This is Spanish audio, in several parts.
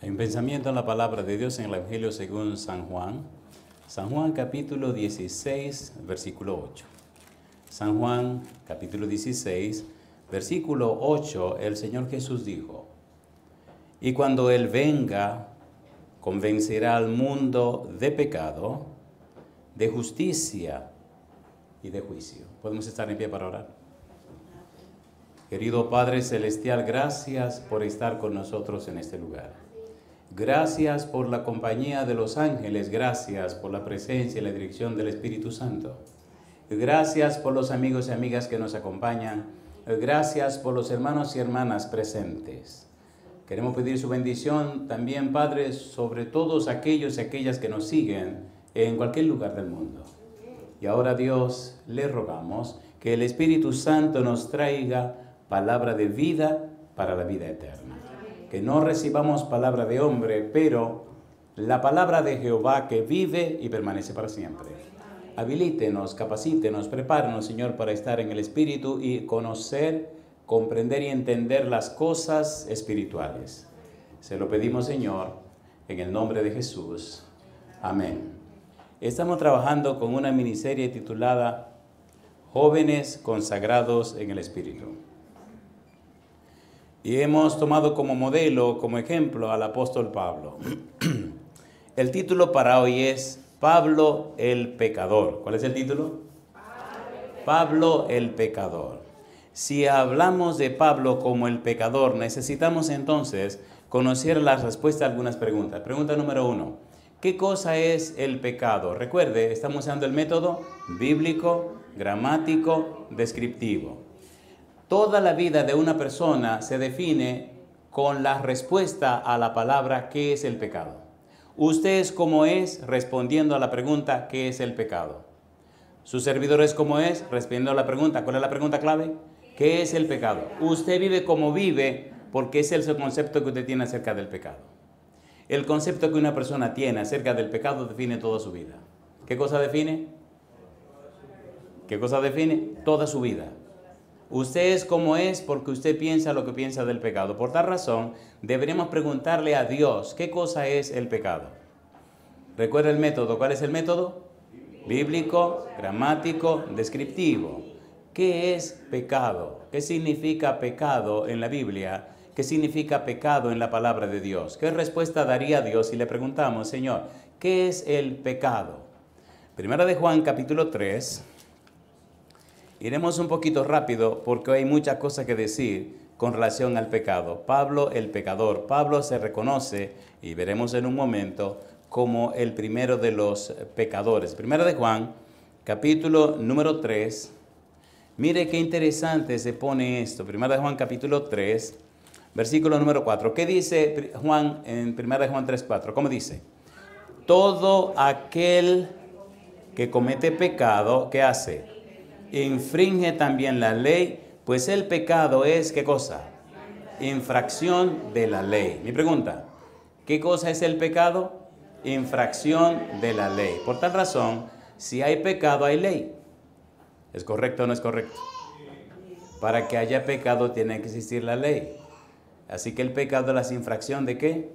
Hay un pensamiento en la palabra de Dios en el Evangelio según San Juan. San Juan capítulo 16, versículo 8. San Juan capítulo 16, versículo 8, el Señor Jesús dijo: y cuando Él venga, convencerá al mundo de pecado, de justicia y de juicio. ¿Podemos estar en pie para orar? Querido Padre Celestial, gracias por estar con nosotros en este lugar. Gracias por la compañía de los ángeles, gracias por la presencia y la dirección del Espíritu Santo. Gracias por los amigos y amigas que nos acompañan. Gracias por los hermanos y hermanas presentes. Queremos pedir su bendición también, Padre, sobre todos aquellos y aquellas que nos siguen en cualquier lugar del mundo. Y ahora, Dios, le rogamos que el Espíritu Santo nos traiga palabra de vida para la vida eterna. Que no recibamos palabra de hombre, pero la palabra de Jehová que vive y permanece para siempre. Habilítenos, capacítenos, prepárenos, Señor, para estar en el Espíritu y conocer, comprender y entender las cosas espirituales. Se lo pedimos, Señor, en el nombre de Jesús. Amén. Estamos trabajando con una miniserie titulada Jóvenes consagrados en el Espíritu. Y hemos tomado como modelo, como ejemplo, al apóstol Pablo. El título para hoy es Pablo el Pecador. ¿Cuál es el título? Pablo el Pecador. Si hablamos de Pablo como el pecador, necesitamos entonces conocer la respuesta a algunas preguntas. Pregunta número 1. ¿Qué cosa es el pecado? Recuerde, estamos usando el método bíblico, gramático, descriptivo. Toda la vida de una persona se define con la respuesta a la palabra ¿qué es el pecado? Usted es como es respondiendo a la pregunta ¿qué es el pecado? Su servidor es como es respondiendo a la pregunta. ¿Cuál es la pregunta clave? ¿Qué es el pecado? Usted vive como vive porque ese es el concepto que usted tiene acerca del pecado. El concepto que una persona tiene acerca del pecado define toda su vida. ¿Qué cosa define? ¿Qué cosa define? Toda su vida. Usted es como es porque usted piensa lo que piensa del pecado. Por tal razón, deberíamos preguntarle a Dios, ¿qué cosa es el pecado? Recuerda el método. ¿Cuál es el método? Bíblico, gramático, descriptivo. ¿Qué es pecado? ¿Qué significa pecado en la Biblia? ¿Qué significa pecado en la palabra de Dios? ¿Qué respuesta daría Dios si le preguntamos, Señor, ¿qué es el pecado? Primera de Juan, capítulo 3. Iremos un poquito rápido porque hay muchas cosas que decir con relación al pecado. Pablo el pecador. Pablo se reconoce, y veremos en un momento, como el primero de los pecadores. Primera de Juan, capítulo número 3. Mire qué interesante se pone esto. Primera de Juan, capítulo 3, versículo número 4. ¿Qué dice Juan en Primera de Juan 3, 4? ¿Cómo dice? Todo aquel que comete pecado, ¿qué hace? Infringe también la ley, pues el pecado es, ¿qué cosa? Infracción de la ley. Mi pregunta, ¿qué cosa es el pecado? Infracción de la ley. Por tal razón, si hay pecado, hay ley. ¿Es correcto o no es correcto? Para que haya pecado tiene que existir la ley. Así que el pecado es la infracción ¿de qué?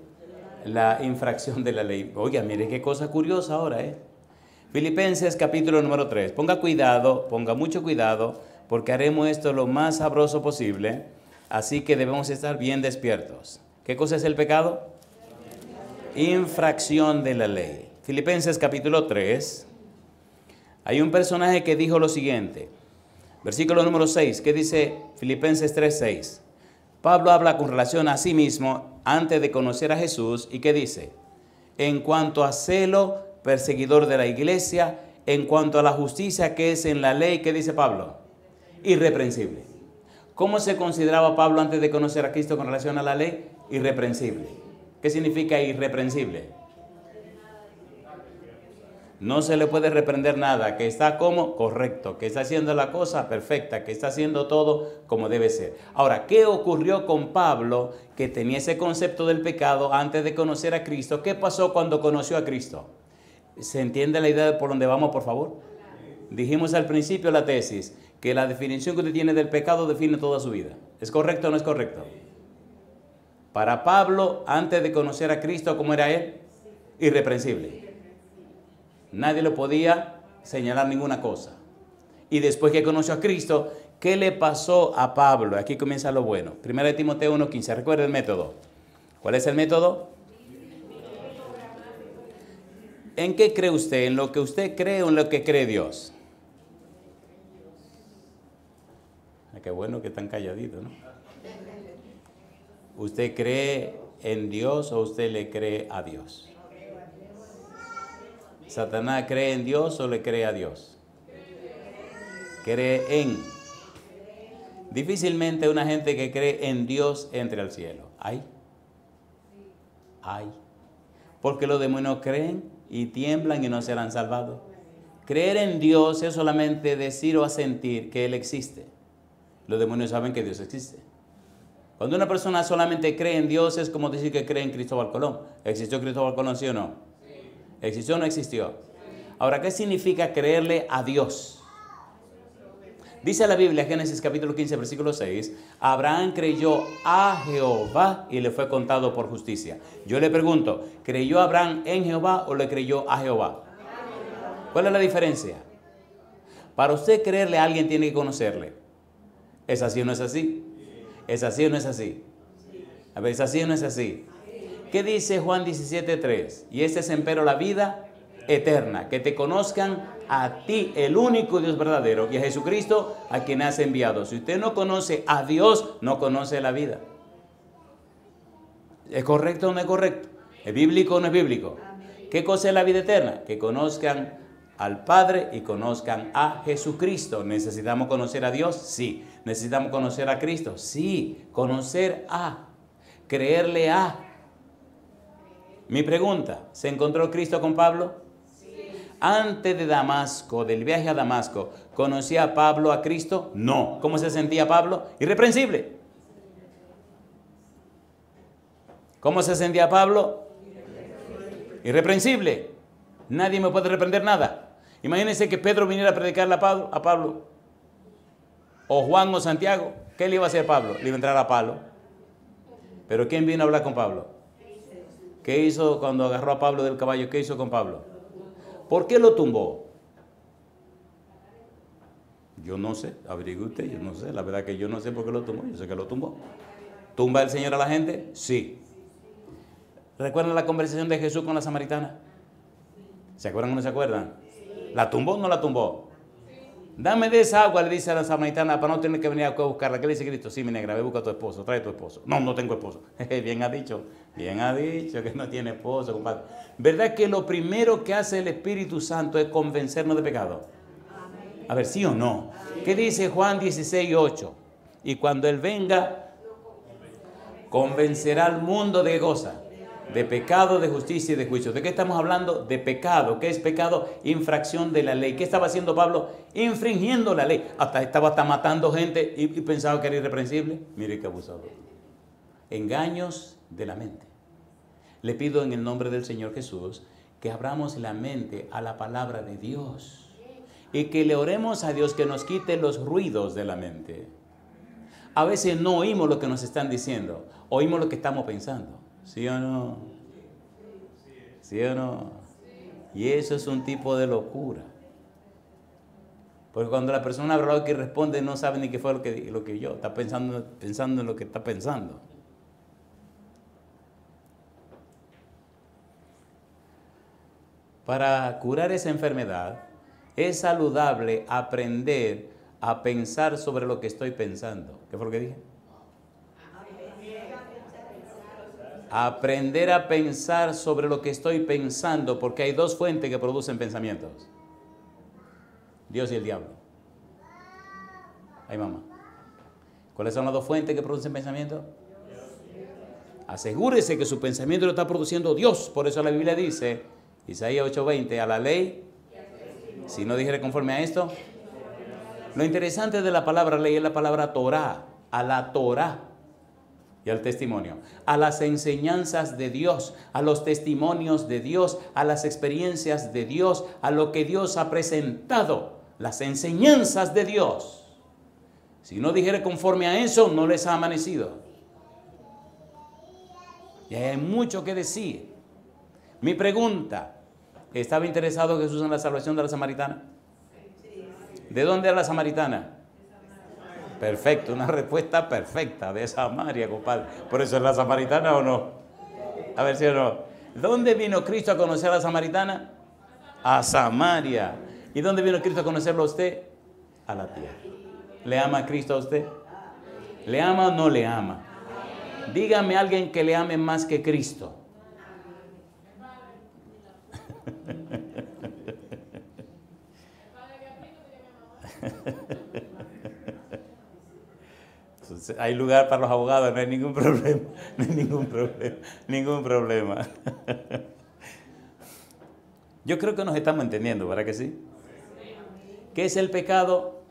La infracción de la ley. Oiga, mire qué cosa curiosa ahora, Filipenses capítulo número 3. Ponga cuidado, ponga mucho cuidado, porque haremos esto lo más sabroso posible. Así que debemos estar bien despiertos. ¿Qué cosa es el pecado? Infracción de la ley. Filipenses capítulo 3. Hay un personaje que dijo lo siguiente. Versículo número 6. ¿Qué dice Filipenses 3:6? Pablo habla con relación a sí mismo antes de conocer a Jesús. ¿Y qué dice? En cuanto a celo, perseguidor de la iglesia, en cuanto a la justicia que es en la ley, ¿qué dice Pablo? Irreprensible. ¿Cómo se consideraba Pablo antes de conocer a Cristo con relación a la ley? Irreprensible. ¿Qué significa irreprensible? No se le puede reprender nada, que está como correcto, que está haciendo la cosa perfecta, que está haciendo todo como debe ser. Ahora, ¿qué ocurrió con Pablo que tenía ese concepto del pecado antes de conocer a Cristo? ¿Qué pasó cuando conoció a Cristo? ¿Se entiende la idea de por dónde vamos, por favor? Dijimos al principio la tesis, que la definición que usted tiene del pecado define toda su vida. ¿Es correcto o no es correcto? Para Pablo, antes de conocer a Cristo, ¿cómo era él? Irreprensible. Nadie le podía señalar ninguna cosa. Y después que conoció a Cristo, ¿qué le pasó a Pablo? Aquí comienza lo bueno. 1 Timoteo 1:15. Recuerda el método. ¿Cuál es el método? ¿En qué cree usted? ¿En lo que usted cree o en lo que cree Dios? Qué bueno que están calladitos, ¿no? ¿Usted cree en Dios o usted le cree a Dios? ¿Satanás cree en Dios o le cree a Dios? Cree en. Difícilmente una gente que cree en Dios entre al cielo. ¿Hay? Porque los demonios creen y tiemblan y no serán salvados. Creer en Dios es solamente decir o asentir que Él existe. Los demonios saben que Dios existe. Cuando una persona solamente cree en Dios es como decir que cree en Cristóbal Colón. ¿Existió Cristóbal Colón, sí o no? ¿Existió o no existió? Ahora, ¿qué significa creerle a Dios? Dice la Biblia, Génesis capítulo 15, versículo 6, Abraham creyó a Jehová y le fue contado por justicia. Yo le pregunto, ¿creyó Abraham en Jehová o le creyó a Jehová? ¿Cuál es la diferencia? Para usted creerle a alguien tiene que conocerle. ¿Es así o no es así? ¿Es así o no es así? A ver, ¿es así o no es así? ¿Qué dice Juan 17:3? Y esta es empero la vida eterna, que te conozcan a ti, el único Dios verdadero, y a Jesucristo, a quien has enviado. Si usted no conoce a Dios, no conoce la vida. ¿Es correcto o no es correcto? ¿Es bíblico o no es bíblico? ¿Qué cosa es la vida eterna? Que conozcan al Padre y conozcan a Jesucristo. ¿Necesitamos conocer a Dios? Sí. ¿Necesitamos conocer a Cristo? Sí. Conocer a, creerle a. Mi pregunta, ¿se encontró Cristo con Pablo? Sí. Antes de Damasco, del viaje a Damasco, ¿conocía Pablo a Cristo? No. ¿Cómo se sentía Pablo? Irreprensible. ¿Cómo se sentía Pablo? Irreprensible. Nadie me puede reprender nada. Imagínense que Pedro viniera a predicarle a Pablo. O Juan o Santiago. ¿Qué le iba a hacer Pablo? Le iba a entrar a palo. Pero ¿quién vino a hablar con Pablo? ¿Qué hizo cuando agarró a Pablo del caballo? ¿Qué hizo con Pablo? ¿Por qué lo tumbó? Yo no sé, averigüe usted, yo no sé. La verdad que yo no sé por qué lo tumbó, yo sé que lo tumbó. ¿Tumba el Señor a la gente? Sí. ¿Recuerdan la conversación de Jesús con la samaritana? ¿Se acuerdan o no se acuerdan? ¿La tumbó o no la tumbó? Dame de esa agua, le dice a la samaritana, para no tener que venir a buscarla. ¿Qué le dice Cristo? Sí, mi negra, ve, busca a tu esposo, trae a tu esposo. No, no tengo esposo. Bien ha dicho que no tiene esposo, compadre. ¿Verdad que lo primero que hace el Espíritu Santo es convencernos de pecado? A ver, ¿sí o no? ¿Qué dice Juan 16:8? Y cuando Él venga, convencerá al mundo de qué cosa. De pecado, de justicia y de juicio. ¿De qué estamos hablando? De pecado. ¿Qué es pecado? Infracción de la ley. ¿Qué estaba haciendo Pablo? Infringiendo la ley. Estaba matando gente y pensaba que era irreprensible. Mire qué abusador. Engaños de la mente. Le pido en el nombre del Señor Jesús que abramos la mente a la palabra de Dios. Y que le oremos a Dios que nos quite los ruidos de la mente. A veces no oímos lo que nos están diciendo. Oímos lo que estamos pensando. ¿Sí o no? ¿Sí o no? Y eso es un tipo de locura. Porque cuando la persona habla que responde no sabe ni qué fue lo que yo. Está pensando en lo que está pensando. Para curar esa enfermedad es saludable aprender a pensar sobre lo que estoy pensando. ¿Qué fue lo que dije? Aprender a pensar sobre lo que estoy pensando, porque hay dos fuentes que producen pensamientos. Dios y el diablo. Ay, mamá. ¿Cuáles son las dos fuentes que producen pensamientos? Asegúrese que su pensamiento lo está produciendo Dios. Por eso la Biblia dice, Isaías 8:20, a la ley, si no dijere conforme a esto. Lo interesante de la palabra ley es la palabra Torah, a la Torah. Y al testimonio, a las enseñanzas de Dios, a los testimonios de Dios, a las experiencias de Dios, a lo que Dios ha presentado, las enseñanzas de Dios. Si no dijere conforme a eso, no les ha amanecido. Y hay mucho que decir. Mi pregunta, ¿estaba interesado Jesús en la salvación de la samaritana? ¿De dónde era la samaritana? Perfecto, una respuesta perfecta, de Samaria, compadre. ¿Por eso es la samaritana o no? A ver si o no. ¿Dónde vino Cristo a conocer a la samaritana? A Samaria. ¿Y dónde vino Cristo a conocerlo a usted? A la tierra. ¿Le ama a Cristo a usted? ¿Le ama o no le ama? Dígame a alguien que le ame más que Cristo. Hay lugar para los abogados, no hay ningún problema, no hay ningún problema. Yo creo que nos estamos entendiendo, ¿verdad que sí? ¿Qué es el pecado?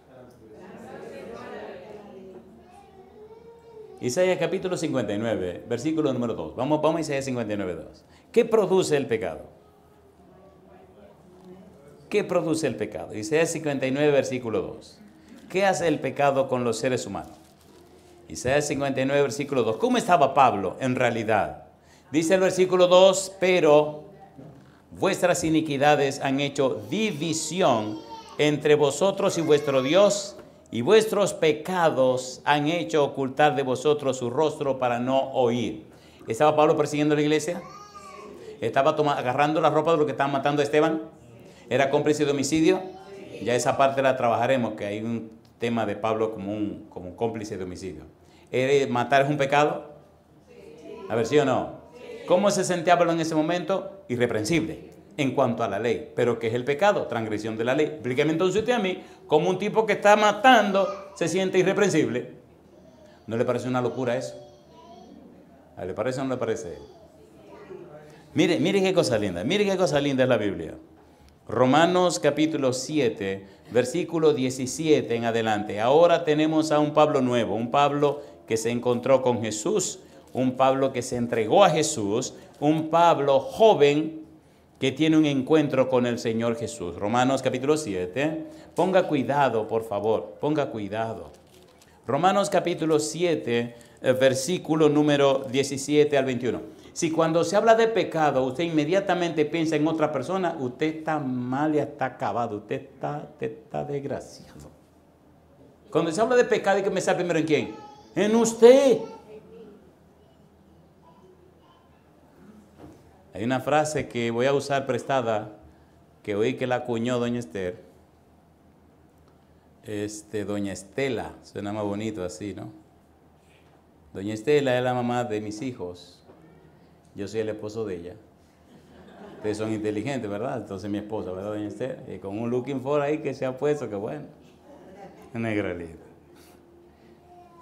Isaías capítulo 59, versículo número 2. Vamos a Isaías 59, 2. ¿Qué produce el pecado? ¿Qué produce el pecado? Isaías 59, versículo 2. ¿Qué hace el pecado con los seres humanos? Isaías 59, versículo 2. ¿Cómo estaba Pablo en realidad? Dice el versículo 2, pero vuestras iniquidades han hecho división entre vosotros y vuestro Dios, y vuestros pecados han hecho ocultar de vosotros su rostro para no oír. ¿Estaba Pablo persiguiendo a la iglesia? ¿Estaba agarrando la ropa de los que estaban matando a Esteban? ¿Era cómplice de homicidio? Ya esa parte la trabajaremos, que hay un tema de Pablo como cómplice de homicidio. ¿Matar es un pecado? A ver, ¿sí o no? ¿Cómo se sentía Pablo en ese momento? Irreprensible en cuanto a la ley. ¿Pero qué es el pecado? Transgresión de la ley. Explíqueme entonces usted a mí, cómo un tipo que está matando se siente irreprensible. ¿No le parece una locura eso? ¿Le parece o no le parece? Mire qué cosa linda, mire qué cosa linda es la Biblia. Romanos capítulo 7, versículo 17 en adelante. Ahora tenemos a un Pablo nuevo, un Pablo que se encontró con Jesús, un Pablo que se entregó a Jesús, un Pablo joven que tiene un encuentro con el Señor Jesús. Romanos capítulo 7. Ponga cuidado, por favor, ponga cuidado. Romanos capítulo 7, versículo número 17 al 21. Si cuando se habla de pecado, usted inmediatamente piensa en otra persona, usted está mal y está acabado, usted está desgraciado. Cuando se habla de pecado, hay que pensar primero en quién. En usted. Hay una frase que voy a usar prestada, que oí que la acuñó doña Esther. Doña Estela, suena más bonito así, ¿no? Doña Estela es la mamá de mis hijos. Yo soy el esposo de ella. Ustedes son inteligentes, ¿verdad? Entonces mi esposa, ¿verdad, doña Esther? Y con un looking for ahí que se ha puesto, que bueno. Negralito.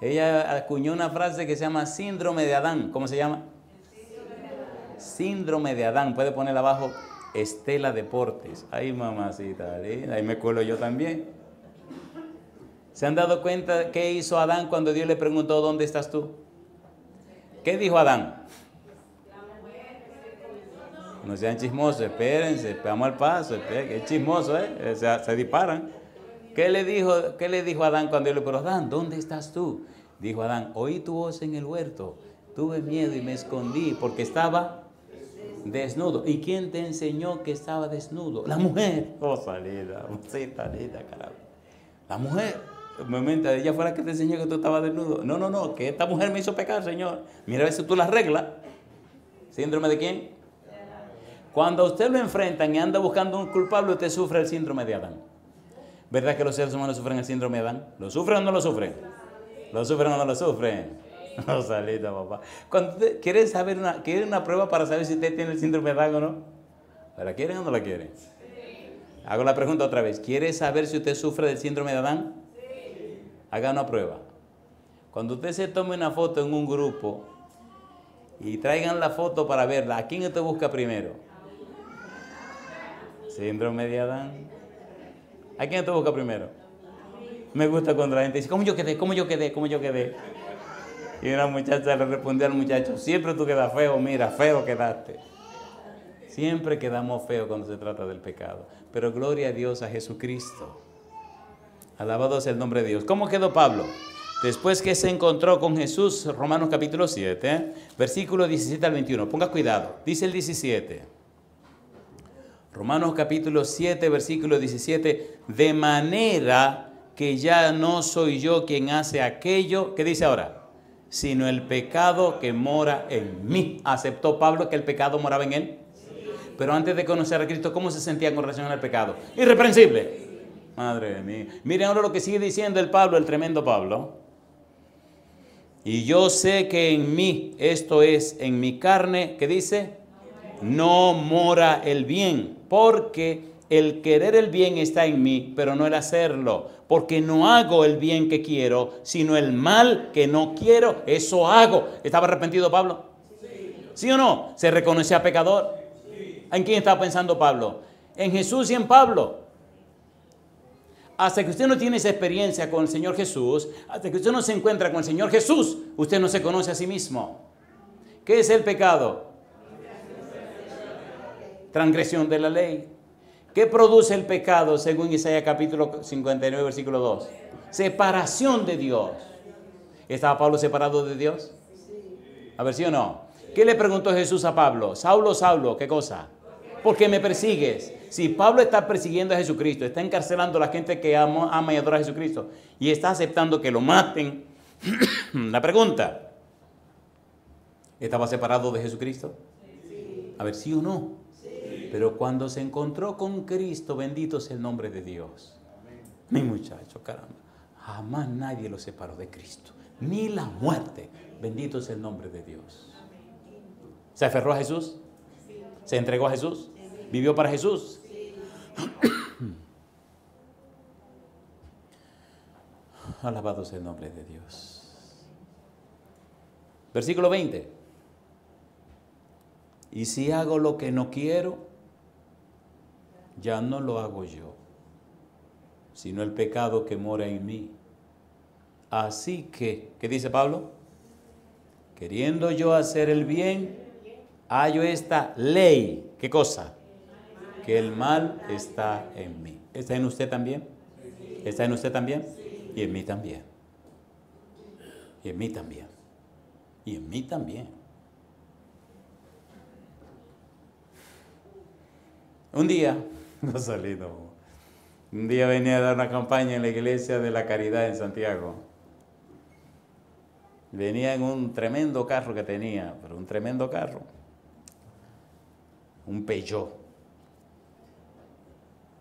Ella acuñó una frase que se llama síndrome de Adán. ¿Cómo se llama? Síndrome de Adán. Puede ponerla abajo, Estela Deportes. Ay, mamacita, ahí me cuelo yo también. ¿Se han dado cuenta qué hizo Adán cuando Dios le preguntó, ¿dónde estás tú? ¿Qué dijo Adán? No sean chismosos, espérense, vamos al paso, es chismoso, se disparan. ¿Qué le dijo Adán cuando Dios le preguntó, Adán, ¿dónde estás tú? Dijo Adán, oí tu voz en el huerto, tuve miedo y me escondí porque estaba desnudo. ¿Y quién te enseñó que estaba desnudo? La mujer. Oh, salida, caramba. La mujer. Un momento, ella fue la que te enseñó que tú estabas desnudo. No, que esta mujer me hizo pecar, Señor. Mira a ver si tú la arreglas. ¿Síndrome de quién? Cuando usted lo enfrentan y anda buscando un culpable, usted sufre el síndrome de Adán. ¿Verdad que los seres humanos sufren el síndrome de Adán? ¿Lo sufren o no lo sufren? ¿Lo sufren o no lo sufren? No, salita, papá. Cuando usted quiere una prueba para saber si usted tiene el síndrome de Adán o no. ¿La quieren o no la quieren? Hago la pregunta otra vez. ¿Quiere saber si usted sufre del síndrome de Adán? Haga una prueba. Cuando usted se tome una foto en un grupo y traigan la foto para verla, ¿a quién usted busca primero? Síndrome de Adán. ¿A quién usted busca primero? Me gusta cuando la gente dice, ¿cómo yo quedé? Y una muchacha le respondió al muchacho, siempre tú quedas feo, mira, feo quedaste. Siempre quedamos feos cuando se trata del pecado. Pero gloria a Dios, a Jesucristo. Alabado sea el nombre de Dios. ¿Cómo quedó Pablo? Después que se encontró con Jesús, Romanos capítulo 7, versículo 17 al 21. Ponga cuidado, dice el 17. Romanos capítulo 7, versículo 17. De manera que ya no soy yo quien hace aquello, ¿qué dice ahora? Sino el pecado que mora en mí. ¿Aceptó Pablo que el pecado moraba en él? Sí. Pero antes de conocer a Cristo, ¿cómo se sentía con relación al pecado? Irreprensible. Madre mía. Miren ahora lo que sigue diciendo el Pablo, el tremendo Pablo. Y yo sé que en mí, esto es, en mi carne, ¿qué dice? No mora el bien, porque el querer el bien está en mí, pero no el hacerlo. Porque no hago el bien que quiero, sino el mal que no quiero, eso hago. ¿Estaba arrepentido Pablo? ¿Sí o no? ¿Se reconocía pecador? ¿En quién estaba pensando Pablo? En Jesús y en Pablo. Hasta que usted no tiene esa experiencia con el Señor Jesús, hasta que usted no se encuentra con el Señor Jesús, usted no se conoce a sí mismo. ¿Qué es el pecado? Transgresión de la ley. ¿Qué produce el pecado según Isaías capítulo 59, versículo 2? Separación de Dios. ¿Estaba Pablo separado de Dios? A ver, ¿sí o no? ¿Qué le preguntó Jesús a Pablo? Saulo, Saulo, ¿qué cosa? ¿Por qué me persigues? Si Pablo está persiguiendo a Jesucristo, está encarcelando a la gente que ama y adora a Jesucristo y está aceptando que lo maten, la pregunta, ¿estaba separado de Jesucristo? A ver, ¿sí o no? Pero cuando se encontró con Cristo, bendito sea el nombre de Dios. Mi muchacho, caramba, jamás nadie lo separó de Cristo, ni la muerte. Bendito sea el nombre de Dios. ¿Se aferró a Jesús? ¿Se entregó a Jesús? ¿Vivió para Jesús? Alabado sea el nombre de Dios. Versículo 20. Y si hago lo que no quiero, ya no lo hago yo, sino el pecado que mora en mí. Así que, ¿qué dice Pablo? Queriendo yo hacer el bien, hallo esta ley. ¿Qué cosa? Que el mal está en mí. ¿Está en usted también? ¿Está en usted también? Y en mí también. Y en mí también. Y en mí también. Un día, un día venía a dar una campaña en la iglesia de la Caridad en Santiago. Venía en un tremendo carro que tenía, pero un tremendo carro. Un Peugeot.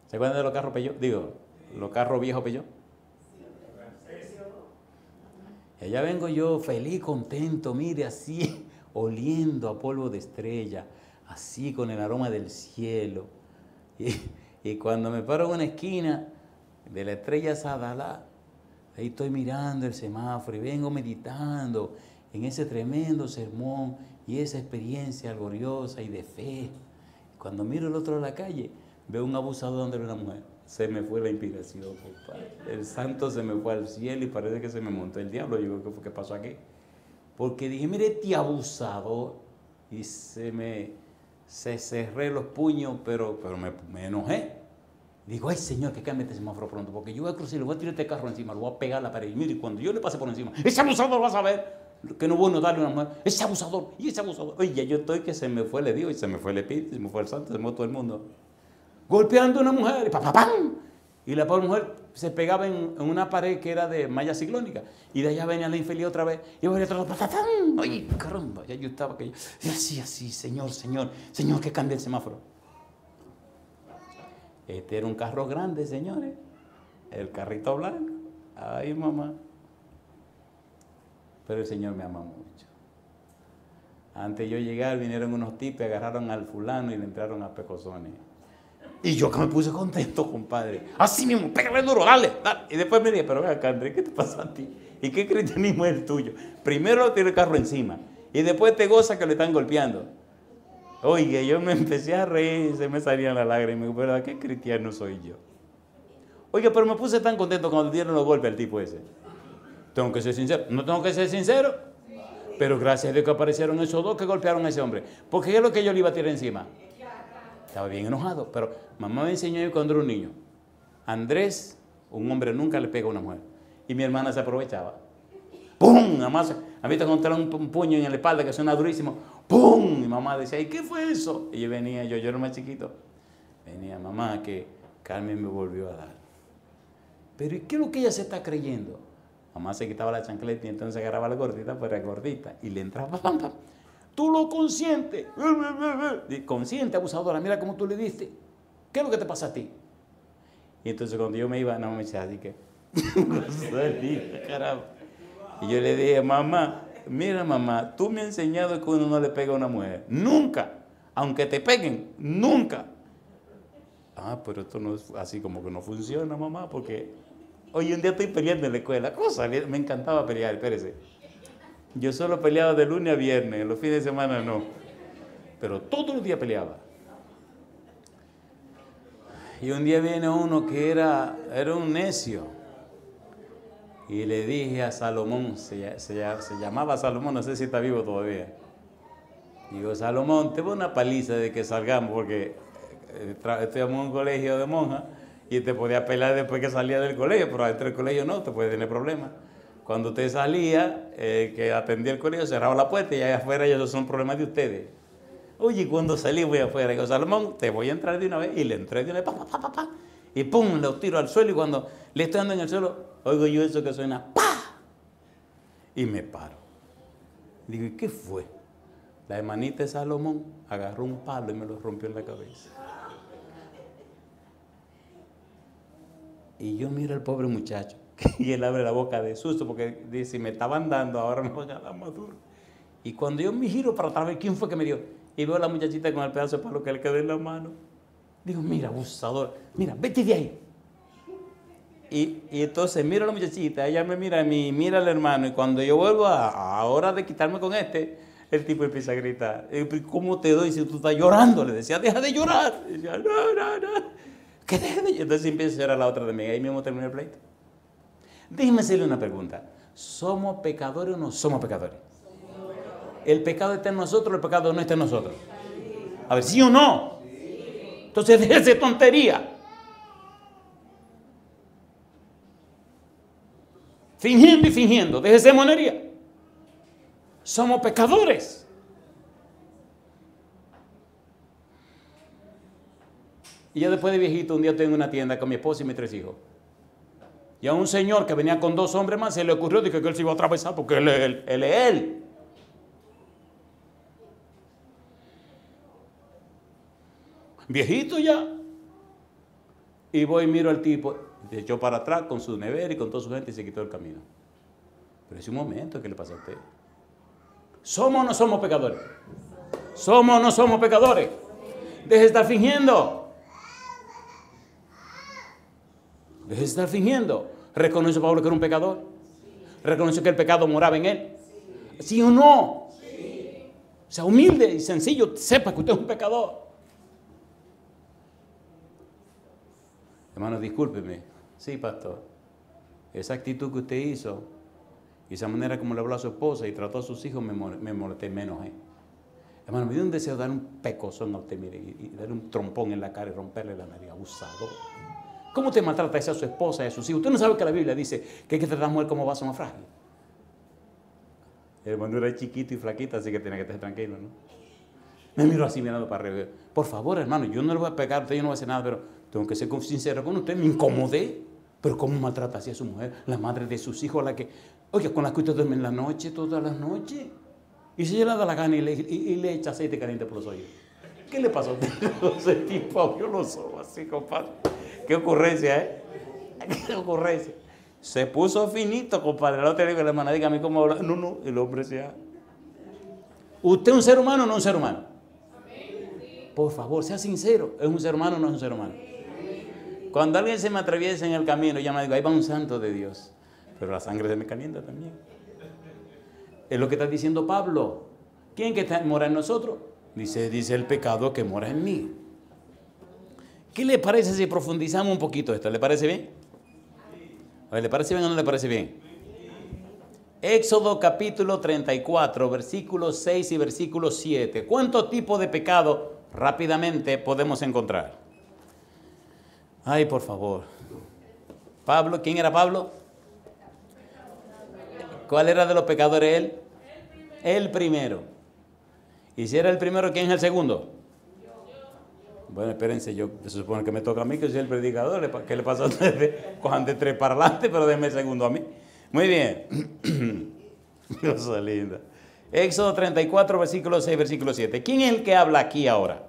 ¿Se acuerdan de los carros Peugeot? Digo, los carros viejos Peugeot. Y allá vengo yo feliz, contento, mire, así, oliendo a polvo de estrella, así con el aroma del cielo. Y cuando me paro en una esquina de la estrella Sadalá, ahí estoy mirando el semáforo y vengo meditando en ese tremendo sermón y esa experiencia gloriosa y de fe. Cuando miro el otro de la calle, veo un abusador donde ve una mujer. Se me fue la inspiración, compadre. El santo se me fue al cielo y parece que se me montó el diablo. Yo creo que pasó aquí. Porque dije, mire este abusador. Y se cerré los puños, pero me enojé. Digo, ay Señor, que cambie este semáforo pronto, porque yo voy a cruzar y le voy a tirar este carro encima, lo voy a pegar a la pared. Y mire, cuando yo le pase por encima, ese abusador va a saber que no es bueno darle a una mujer. Ese abusador, y ese abusador. Oye, yo estoy que se me fue el Dios, y se me fue el Espíritu, se me fue el Santo, se me fue todo el mundo. Golpeando a una mujer, y ¡pam! Y la pobre mujer se pegaba en una pared que era de malla ciclónica. Y de allá venía la infeliz otra vez. Y venía otra vez, ¡pam! Oye, caramba, ya yo estaba que y así, Señor, que cambie el semáforo. Este era un carro grande, señores. El carrito blanco. Ay, mamá. Pero el Señor me ama mucho. Antes de yo llegar, vinieron unos tipos, agarraron al fulano y le entraron a pecosones. Y yo que me puse contento, compadre. Así mismo, pégale duro, dale. Y después me dije, pero venga, Andrés, ¿qué te pasa a ti? ¿Y qué cristianismo es el tuyo? Primero tiene el carro encima y después te goza que le están golpeando. Oye, yo me empecé a reír, se me salían las lágrimas. ¿Verdad? ¿Qué cristiano soy yo? Oye, pero me puse tan contento cuando dieron los golpes al tipo ese. Tengo que ser sincero. No tengo que ser sincero. Pero gracias a Dios que aparecieron esos dos que golpearon a ese hombre. Porque ¿qué es lo que yo le iba a tirar encima? Estaba bien enojado. Pero mamá me enseñó yo cuando era un niño. Andrés, un hombre nunca le pega a una mujer. Y mi hermana se aprovechaba. ¡pum! Mamá, a mí te encontré un puño en la espalda que suena durísimo. ¡Pum! Mi mamá decía, ¿y qué fue eso? Y yo venía, yo era más chiquito. Venía, mamá, que Carmen me volvió a dar. Pero ¿y qué es lo que ella se está creyendo? Mamá se quitaba la chancleta y entonces agarraba la gordita, pues era gordita, y le entraba, pam, pam. Tú lo consientes. Consciente, abusadora, mira cómo tú le diste. ¿Qué es lo que te pasa a ti? Y entonces cuando yo me iba, no me decía así que, caramba. Y yo le dije, mamá, mira mamá, tú me has enseñado que uno no le pega a una mujer. Nunca. Aunque te peguen, nunca. Ah, pero esto no es así como que no funciona, mamá, porque hoy un día estoy peleando en la escuela. Cosa, me encantaba pelear, espérese. Yo solo peleaba de lunes a viernes, los fines de semana no. Pero todos los días peleaba. Y un día viene uno que era un necio. Y le dije a Salomón, se llamaba Salomón, no sé si está vivo todavía. Digo, Salomón, te voy a una paliza de que salgamos, porque estudiamos en un colegio de monjas y te podía pelear después que salía del colegio, pero dentro del colegio no, te puede tener problemas. Cuando usted salía, que atendía el colegio, cerraba la puerta y allá afuera esos son problemas de ustedes. Oye, cuando salí voy afuera, digo, Salomón, te voy a entrar de una vez. Y le entré de una vez, pa. Y pum, lo tiro al suelo y cuando le estoy dando en el suelo, oigo yo eso que suena, pa. Y me paro. Digo, ¿y qué fue? La hermanita de Salomón agarró un palo y me lo rompió en la cabeza. Y yo miro al pobre muchacho. Y él abre la boca de susto porque dice, si me estaban dando, ahora me van a dar más duro. Y cuando yo me giro para atrás, ¿quién fue que me dio? Y veo a la muchachita con el pedazo de palo que le quedó en la mano. Digo, mira, abusador, mira, vete de ahí. Y entonces miro a la muchachita, ella me mira a mí, mira al hermano. Y cuando yo vuelvo a hora de quitarme con el tipo empieza a gritar. ¿Cómo te doy si tú estás llorando? Le decía, deja de llorar. Y decía, no. ¿Qué deja de llorar? Entonces empieza a llorar la otra de mí. Ahí mismo terminé el pleito. Déjeme hacerle una pregunta. ¿Somos pecadores o no somos pecadores? ¿El pecado está en nosotros o el pecado no está en nosotros? A ver, ¿sí o no? Entonces déjese tontería. Fingiendo y fingiendo, déjese monería. Somos pecadores. Y yo después de viejito, un día estoy en una tienda con mi esposa y mis 3 hijos. Y a un señor que venía con 2 hombres más se le ocurrió que él se iba a atravesar porque él es él. Viejito ya. Y voy y miro al tipo, se echó para atrás con su nevera y con toda su gente y se quitó el camino. Pero es un momento, ¿qué le pasa a usted? ¿Somos o no somos pecadores? ¿Somos o no somos pecadores? Deje de estar fingiendo. Deje de estar fingiendo. ¿Reconoce Pablo que era un pecador? ¿Reconoció que el pecado moraba en él? ¿Sí o no? Sea humilde y sencillo, sepa que usted es un pecador. Hermano, discúlpeme. Sí, pastor. Esa actitud que usted hizo y esa manera como le habló a su esposa y trató a sus hijos me molesté menos. Hermano, me dio un deseo de dar un pecozón a usted, mire, y darle un trompón en la cara y romperle la nariz. Abusador. ¿Cómo usted maltrata a su esposa y a sus hijos? Usted no sabe que la Biblia dice que hay que tratar a la mujer como vaso más frágil. El hermano era chiquito y flaquito, así que tenía que estar tranquilo, ¿no? Me miró así mirando para arriba. Por favor, hermano, yo no le voy a pegar a usted, yo no voy a hacer nada, pero tengo que ser sincero con usted. Me incomodé. Pero ¿cómo maltrata así a su mujer? La madre de sus hijos, la que, oye, con la que usted duerme en la noche, todas las noches. Y si ella le da la gana y le echa aceite caliente por los oídos. ¿Qué le pasó a usted? Ese tipo abrió los ojos así, compadre. Qué ocurrencia, ¿eh? Qué ocurrencia. Se puso finito, compadre. La otra le digo a la hermana, dígame cómo habla. No, el hombre sea. ¿Usted es un ser humano o no es un ser humano? Por favor, sea sincero. ¿Es un ser humano o no es un ser humano? Cuando alguien se me atraviesa en el camino, yo me digo, ahí va un santo de Dios. Pero la sangre se me calienta también. Es lo que está diciendo Pablo. ¿Quién que mora en nosotros? Dice el pecado que mora en mí. ¿Qué le parece si profundizamos un poquito esto? ¿Le parece bien? ¿Le parece bien o no le parece bien? Éxodo capítulo 34, versículos 6 y versículo 7. ¿Cuántos tipos de pecado rápidamente podemos encontrar? Ay, por favor. Pablo, ¿quién era Pablo? ¿Cuál era de los pecadores él? El primero. ¿Y si era el primero, quién es el segundo? Bueno, espérense, se supone que me toca a mí, que soy el predicador. ¿Qué le pasó a ustedes? Cojan de tres para adelante, pero denme el segundo a mí. Muy bien. Cosa linda. Éxodo 34, versículo 6, versículo 7. ¿Quién es el que habla aquí ahora?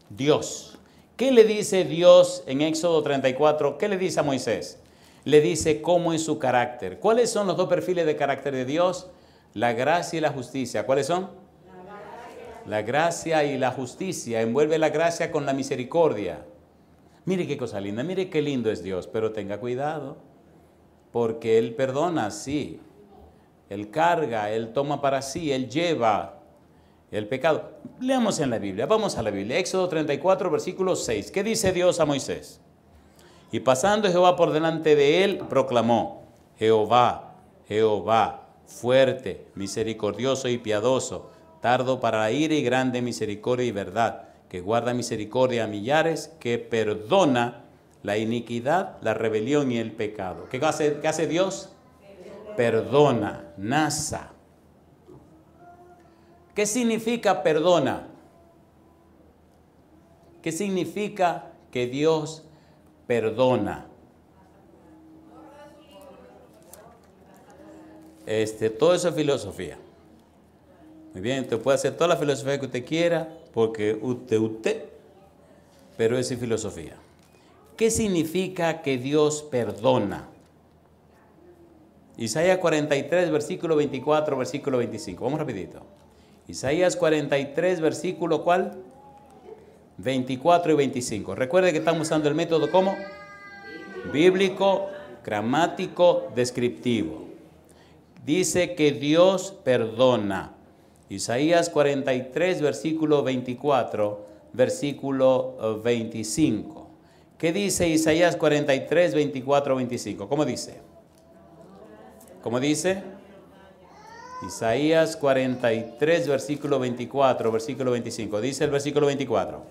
Dios. ¿Qué le dice Dios en Éxodo 34? ¿Qué le dice a Moisés? Le dice cómo es su carácter. ¿Cuáles son los dos perfiles de carácter de Dios? La gracia y la justicia. ¿Cuáles son? La gracia y la justicia. Envuelve la gracia con la misericordia. Mire qué cosa linda, mire qué lindo es Dios, pero tenga cuidado, porque Él perdona, sí. Él carga, Él toma para sí, Él lleva el pecado. Leamos en la Biblia, vamos a la Biblia. Éxodo 34, versículo 6. ¿Qué dice Dios a Moisés? Y pasando Jehová por delante de él, proclamó: Jehová, Jehová, fuerte, misericordioso y piadoso, tardo para la ira y grande misericordia y verdad, que guarda misericordia a millares, que perdona la iniquidad, la rebelión y el pecado. ¿Qué hace Dios? Perdona, nasa. ¿Qué significa perdona? ¿Qué significa que Dios perdona? Todo eso es filosofía. Muy bien, usted puede hacer toda la filosofía que usted quiera, porque usted, pero eso es filosofía. ¿Qué significa que Dios perdona? Isaías 43, versículo 24, versículo 25. Vamos rapidito. Isaías 43, versículo ¿cuál? 24 y 25. Recuerde que estamos usando el método ¿cómo? Bíblico, gramático, descriptivo. Dice que Dios perdona. Isaías 43, versículo 24, versículo 25. ¿Qué dice Isaías 43, 24, 25? ¿Cómo dice? ¿Cómo dice? Isaías 43, versículo 24, versículo 25. Dice el versículo 24.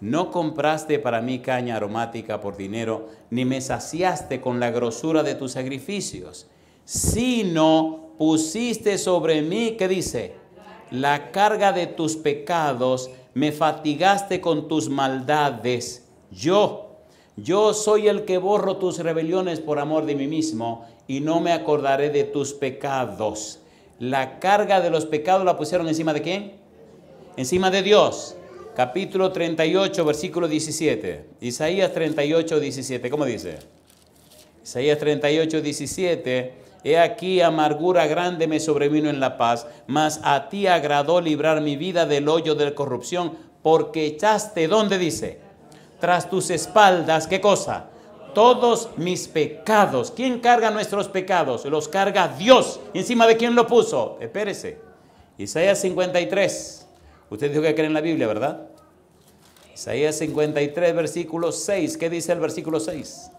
No compraste para mí caña aromática por dinero, ni me saciaste con la grosura de tus sacrificios, sino pusiste sobre mí, ¿qué dice? La carga de tus pecados, me fatigaste con tus maldades. Yo soy el que borro tus rebeliones por amor de mí mismo, y no me acordaré de tus pecados. La carga de los pecados la pusieron encima de ¿quién? Encima de Dios. Capítulo 38, versículo 17. Isaías 38, 17. ¿Cómo dice? Isaías 38, 17. He aquí amargura grande me sobrevino en la paz, mas a ti agradó librar mi vida del hoyo de la corrupción, porque echaste, ¿dónde dice? Tras tus espaldas, ¿qué cosa? Todos mis pecados. ¿Quién carga nuestros pecados? Los carga Dios. ¿Y encima de quién lo puso? Espérese. Isaías 53. Usted dijo que cree en la Biblia, ¿verdad? Isaías 53, versículo 6. ¿Qué dice el versículo 6?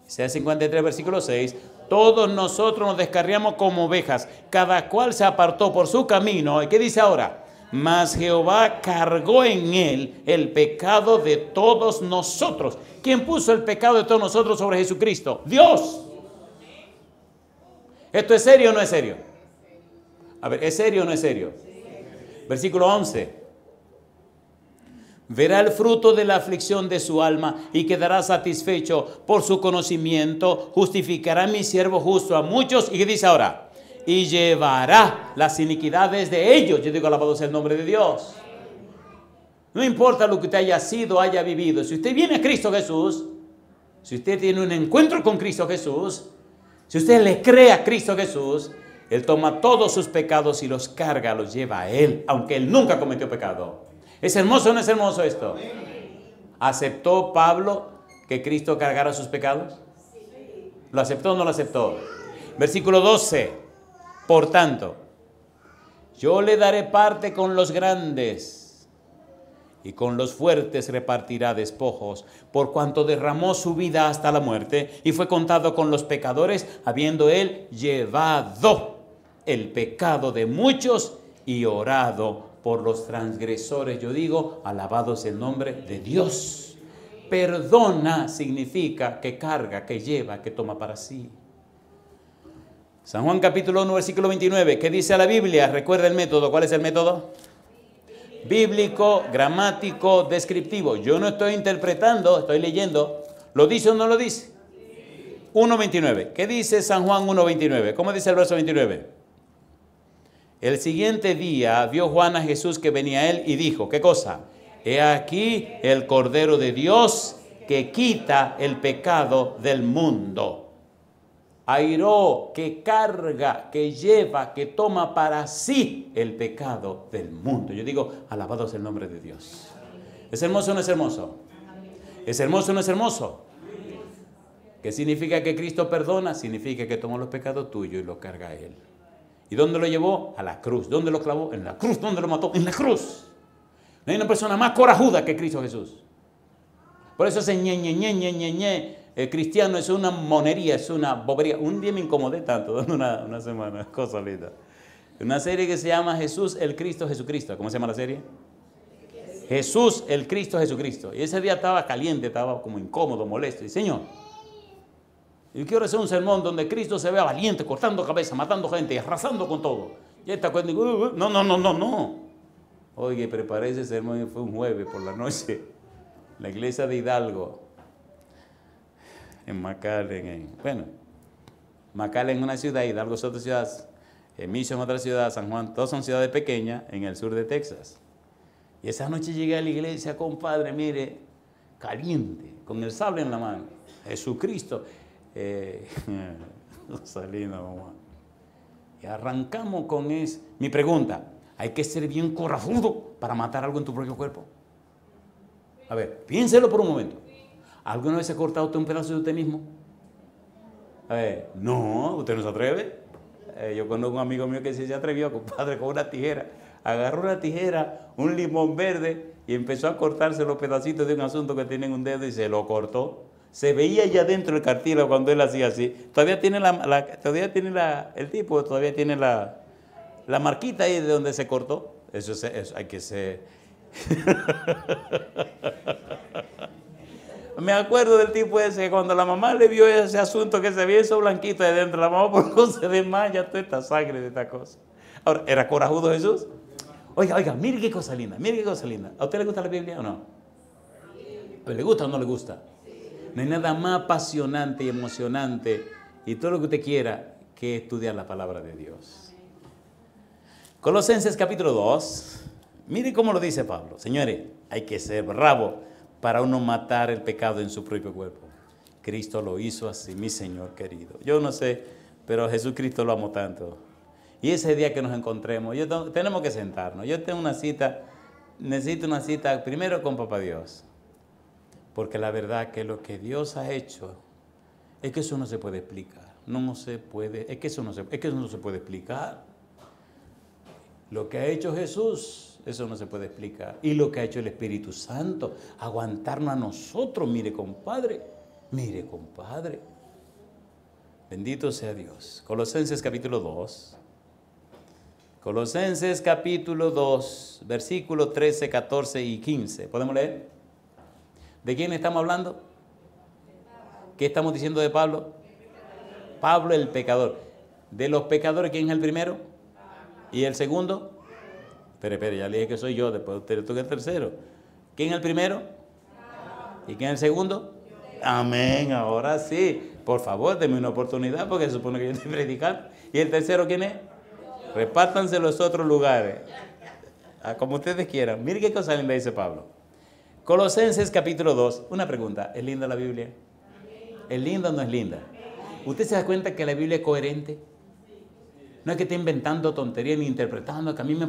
Isaías 53, versículo 6. Todos nosotros nos descarriamos como ovejas. Cada cual se apartó por su camino. ¿Y qué dice ahora? Mas Jehová cargó en él el pecado de todos nosotros. ¿Quién puso el pecado de todos nosotros sobre Jesucristo? Dios. ¿Esto es serio o no es serio? A ver, ¿es serio o no es serio? Versículo 11. Verá el fruto de la aflicción de su alma y quedará satisfecho por su conocimiento. Justificará mi siervo justo a muchos. ¿Y qué dice ahora? Y llevará las iniquidades de ellos. Yo digo, alabado sea el nombre de Dios. No importa lo que usted haya sido, haya vivido. Si usted viene a Cristo Jesús, si usted tiene un encuentro con Cristo Jesús, si usted le cree a Cristo Jesús, Él toma todos sus pecados y los carga, los lleva a Él, aunque Él nunca cometió pecado. ¿Es hermoso o no es hermoso esto? ¿Aceptó Pablo que Cristo cargara sus pecados? ¿Lo aceptó o no lo aceptó? Versículo 12. Por tanto, yo le daré parte con los grandes y con los fuertes repartirá despojos, por cuanto derramó su vida hasta la muerte y fue contado con los pecadores, habiendo él llevado el pecado de muchos y orado por los transgresores. Yo digo, alabado sea el nombre de Dios. Perdona significa que carga, que lleva, que toma para sí. San Juan capítulo 1, versículo 29. ¿Qué dice la Biblia? Recuerda el método. ¿Cuál es el método? Bíblico, gramático, descriptivo. Yo no estoy interpretando, estoy leyendo. ¿Lo dice o no lo dice? 1.29. ¿Qué dice San Juan 1.29? ¿Cómo dice el verso 29? El siguiente día vio Juan a Jesús que venía a él y dijo, ¿qué cosa? He aquí el Cordero de Dios que quita el pecado del mundo. Airó, que carga, que lleva, que toma para sí el pecado del mundo. Yo digo, alabado sea el nombre de Dios. ¿Es hermoso o no es hermoso? ¿Es hermoso o no es hermoso? ¿Qué significa que Cristo perdona? Significa que tomó los pecados tuyos y los carga a Él. ¿Y dónde lo llevó? A la cruz. ¿Dónde lo clavó? En la cruz. ¿Dónde lo mató? En la cruz. No hay una persona más corajuda que Cristo Jesús. Por eso ese cristiano es una monería, es una bobería. Un día me incomodé tanto, dando una semana, cosa linda. Una serie que se llama Jesús, el Cristo, Jesucristo. ¿Cómo se llama la serie? Jesús, el Cristo, Jesucristo. Y ese día estaba caliente, estaba como incómodo, molesto. Y Señor, yo quiero hacer un sermón donde Cristo se vea valiente, cortando cabeza, matando gente, arrasando con todo. Y esta cosa, digo, no. Oye, preparé ese sermón y fue un jueves por la noche. La iglesia de Hidalgo, en McAllen, McAllen es una ciudad, Hidalgo es otra ciudad, Mission es otra ciudad, San Juan, todas son ciudades pequeñas en el sur de Texas. Y esa noche llegué a la iglesia, compadre, mire, caliente, con el sable en la mano, Jesucristo, Salino, mamá. Y arrancamos con eso. Mi pregunta, ¿hay que ser bien corajudo para matar algo en tu propio cuerpo? A ver, piénselo por un momento. ¿Alguna vez se ha cortado usted un pedazo de usted mismo? A ver, no, ¿usted no se atreve? Yo conozco un amigo mío que se atrevió, compadre, con una tijera. Agarró una tijera, un limón verde y empezó a cortarse los pedacitos de un asunto que tiene en un dedo y se lo cortó. Se veía allá dentro el cartílago cuando él hacía así. Todavía tiene el tipo todavía tiene la marquita ahí de donde se cortó. Eso hay que ser... Me acuerdo del tipo ese que cuando la mamá le vio ese asunto que se veía eso blanquito de dentro, la mamá por no se desmaya toda esta sangre de esta cosa. Ahora, ¿era corajudo Jesús? Oiga, mire qué cosa linda, mire qué cosa linda. ¿A usted le gusta la Biblia o no? ¿Le gusta o no le gusta? No hay nada más apasionante y emocionante y todo lo que usted quiera que estudiar la palabra de Dios. Colosenses capítulo 2. Mire cómo lo dice Pablo. Señores, hay que ser bravo para uno matar el pecado en su propio cuerpo. Cristo lo hizo así, mi Señor querido. Yo no sé, pero Jesucristo lo amo tanto. Y ese día que nos encontremos, tenemos que sentarnos. Yo tengo una cita, necesito una cita primero con Papá Dios. Porque la verdad que lo que Dios ha hecho, es que eso no se puede explicar. Es que eso no se puede explicar. Lo que ha hecho Jesús, eso no se puede explicar. Y lo que ha hecho el Espíritu Santo, aguantarnos a nosotros, mire compadre. Bendito sea Dios. Colosenses capítulo 2. Colosenses capítulo 2, versículos 13, 14 y 15. ¿Podemos leer? ¿De quién estamos hablando? ¿Qué estamos diciendo de Pablo? Pablo el pecador. De los pecadores, ¿quién es el primero? ¿Y el segundo? Espere, ya le dije que soy yo, después usted le toca el tercero. ¿Quién es el primero? ¿Y quién es el segundo? Amén, ahora sí. Por favor, denme una oportunidad porque se supone que yo estoy predicando. ¿Y el tercero quién es? Repártanse los otros lugares. Como ustedes quieran. Mire qué cosa linda dice Pablo. Colosenses capítulo 2. Una pregunta, ¿es linda la Biblia? ¿Es linda o no es linda? ¿Usted se da cuenta que la Biblia es coherente? No es que esté inventando tonterías ni interpretando, que a mí no